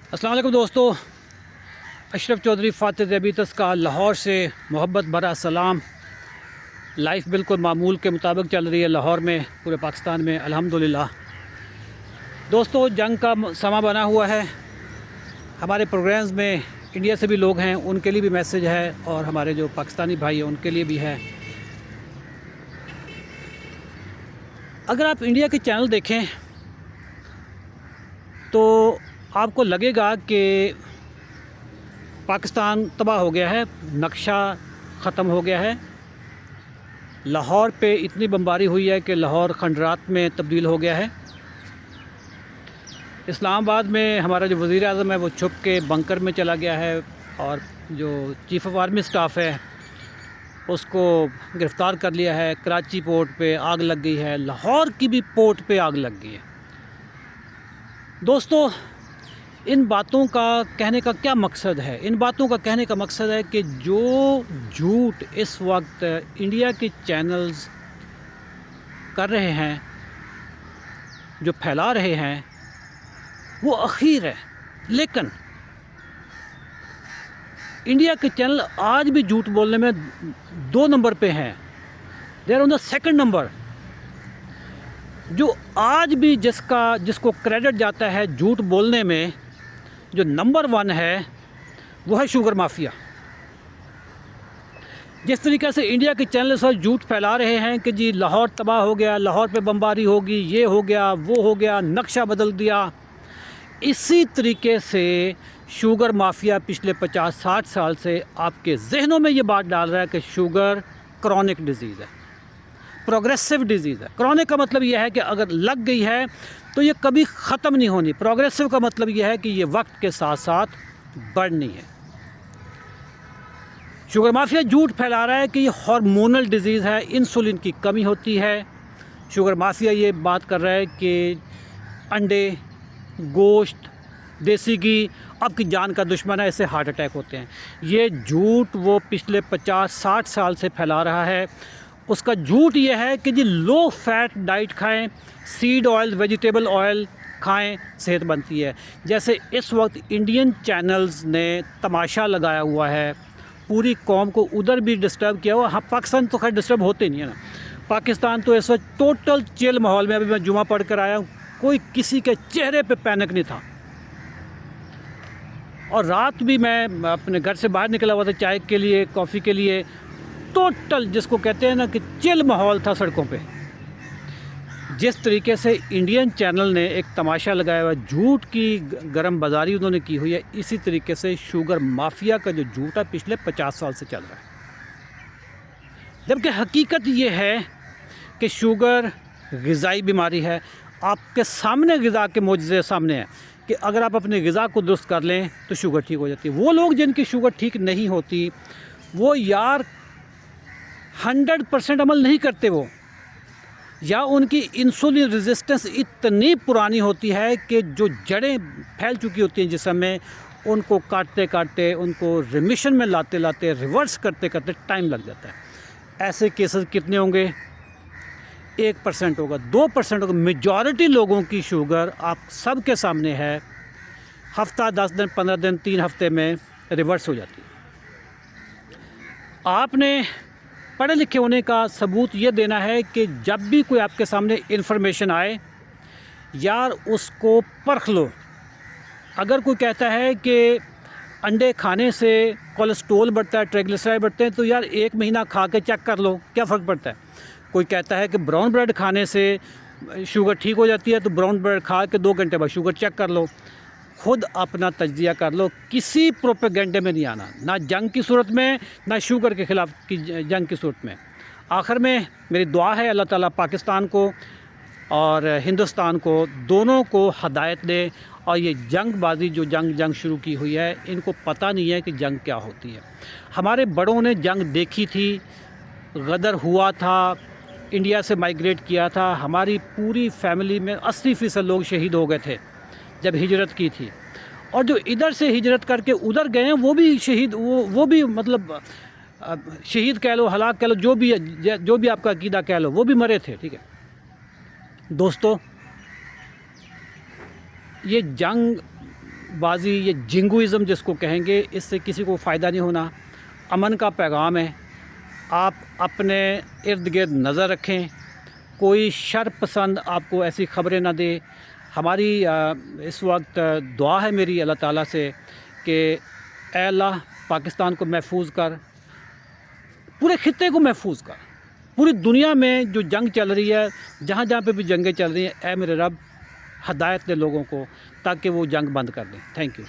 अस्सलाम वालेकुम दोस्तों। अशरफ चौधरी फ़ातिह ज़बीतस का लाहौर से मोहब्बत भरा सलाम। लाइफ बिल्कुल मामूल के मुताबिक चल रही है लाहौर में, पूरे पाकिस्तान में अल्हम्दुलिल्लाह। दोस्तों, जंग का समा बना हुआ है। हमारे प्रोग्राम्स में इंडिया से भी लोग हैं, उनके लिए भी मैसेज है, और हमारे जो पाकिस्तानी भाई हैं उनके लिए भी है। अगर आप इंडिया के चैनल देखें तो आपको लगेगा कि पाकिस्तान तबाह हो गया है, नक्शा ख़त्म हो गया है। लाहौर पे इतनी बमबारी हुई है कि लाहौर खंडरात में तब्दील हो गया है। इस्लामाबाद में हमारा जो वज़ीर आज़म है वो छुप के बंकर में चला गया है, और जो चीफ़ ऑफ आर्मी स्टाफ है उसको गिरफ़्तार कर लिया है। कराची पोर्ट पे आग लग गई है, लाहौर की भी पोर्ट पे आग लग गई है। दोस्तों, इन बातों का कहने का क्या मकसद है? इन बातों का कहने का मकसद है कि जो झूठ इस वक्त इंडिया के चैनल्स कर रहे हैं, जो फैला रहे हैं, वो अखीर है। लेकिन इंडिया के चैनल आज भी झूठ बोलने में 2 नंबर पे हैं। They are on the second number. जो आज भी जिसको क्रेडिट जाता है झूठ बोलने में, जो नंबर 1 है वो है शुगर माफिया। जिस तरीके से इंडिया के चैनल सर झूठ फैला रहे हैं कि जी लाहौर तबाह हो गया, लाहौर पे बमबारी होगी, ये हो गया, वो हो गया, नक्शा बदल दिया, इसी तरीके से शुगर माफिया पिछले 50-60 साल से आपके जहनों में ये बात डाल रहा है कि शुगर क्रॉनिक डिजीज़ है, प्रोग्रेसिव डिजीज़ है। क्रॉनिक का मतलब यह है कि अगर लग गई है तो ये कभी ख़त्म नहीं होनी। प्रोग्रेसिव का मतलब यह है कि ये वक्त के साथ साथ बढ़नी है। शुगर माफिया झूठ फैला रहा है कि ये हार्मोनल डिजीज़ है, इंसुलिन की कमी होती है। शुगर माफिया ये बात कर रहा है कि अंडे, गोश्त, देसी घी आपकी जान का दुश्मन है, इससे हार्ट अटैक होते हैं। ये झूठ वो पिछले 50-60 साल से फैला रहा है। उसका झूठ ये है कि जी लो फैट डाइट खाएं, सीड ऑयल, वेजिटेबल ऑयल खाएं, सेहत बनती है। जैसे इस वक्त इंडियन चैनल्स ने तमाशा लगाया हुआ है, पूरी कौम को उधर भी डिस्टर्ब किया हुआ। हाँ, पाकिस्तान तो खैर डिस्टर्ब होते नहीं है ना। पाकिस्तान तो इस वक्त टोटल चिल माहौल में। अभी मैं जुमा पढ़ कर आया हूँ, कोई किसी के चेहरे पे पैनिक नहीं था। और रात भी मैं अपने घर से बाहर निकला हुआ था चाय के लिए, कॉफ़ी के लिए। टोटल जिसको कहते हैं ना कि चिल माहौल था सड़कों पे। जिस तरीके से इंडियन चैनल ने एक तमाशा लगाया हुआ, झूठ की गरम बाजारी उन्होंने की हुई है, इसी तरीके से शुगर माफिया का जो झूठ है पिछले 50 साल से चल रहा है। जबकि हकीकत ये है कि शुगर ग़िज़ाई बीमारी है। आपके सामने ग़िज़ा के मोजज़े सामने हैं कि अगर आप अपने ग़िज़ा को दुरुस्त कर लें तो शुगर ठीक हो जाती है। वो लोग जिनकी शुगर ठीक नहीं होती, वो यार 100% अमल नहीं करते वो, या उनकी इंसुलिन रेजिस्टेंस इतनी पुरानी होती है कि जो जड़ें फैल चुकी होती हैं जिस्म में, उनको काटते काटते, उनको रिमिशन में लाते लाते, रिवर्स करते करते टाइम लग जाता है। ऐसे केसेस कितने होंगे? 1% होगा, 2% होगा। मेजॉरिटी लोगों की शुगर आप सबके सामने है, हफ्ता, 10 दिन, 15 दिन, 3 हफ्ते में रिवर्स हो जाती है। आपने पढ़े लिखे होने का सबूत ये देना है कि जब भी कोई आपके सामने इन्फॉर्मेशन आए, यार उसको परख लो। अगर कोई कहता है कि अंडे खाने से कोलेस्ट्रोल बढ़ता है, ट्राइग्लिसराइड बढ़ते हैं, तो यार 1 महीना खा के चेक कर लो, क्या फ़र्क पड़ता है। कोई कहता है कि ब्राउन ब्रेड खाने से शुगर ठीक हो जाती है, तो ब्राउन ब्रेड खा के 2 घंटे बाद शुगर चेक कर लो। खुद अपना तज्जिया कर लो, किसी प्रोपेगेंडे में नहीं आना, ना जंग की सूरत में, ना शुगर के ख़िलाफ़ की जंग की सूरत में। आखिर में मेरी दुआ है अल्लाह ताला पाकिस्तान को और हिंदुस्तान को, दोनों को हदायत दे। और ये जंगबाजी जो जंग शुरू की हुई है, इनको पता नहीं है कि जंग क्या होती है। हमारे बड़ों ने जंग देखी थी, गदर हुआ था, इंडिया से माइग्रेट किया था। हमारी पूरी फैमिली में 80% लोग शहीद हो गए थे जब हिजरत की थी। और जो इधर से हिजरत करके उधर गए हैं वो भी शहीद, वो भी मतलब शहीद कह लो, हलाक कह लो, जो भी आपका अकीदा कह लो, वो भी मरे थे। ठीक है दोस्तों, ये जंग बाजी, ये जिंगुइज़्म जिसको कहेंगे, इससे किसी को फ़ायदा नहीं होना। अमन का पैगाम है, आप अपने इर्द गिर्द नज़र रखें, कोई शर पसंद आपको ऐसी ख़बरें ना दे। हमारी इस वक्त दुआ है मेरी अल्लाह ताला से कि ऐ अल्लाह पाकिस्तान को महफूज कर, पूरे खित्ते को महफूज कर, पूरी दुनिया में जो जंग चल रही है, जहाँ जहाँ पे भी जंगें चल रही हैं, ऐ मेरे रब हदायत दे लोगों को, ताकि वो जंग बंद कर दें। Thank you.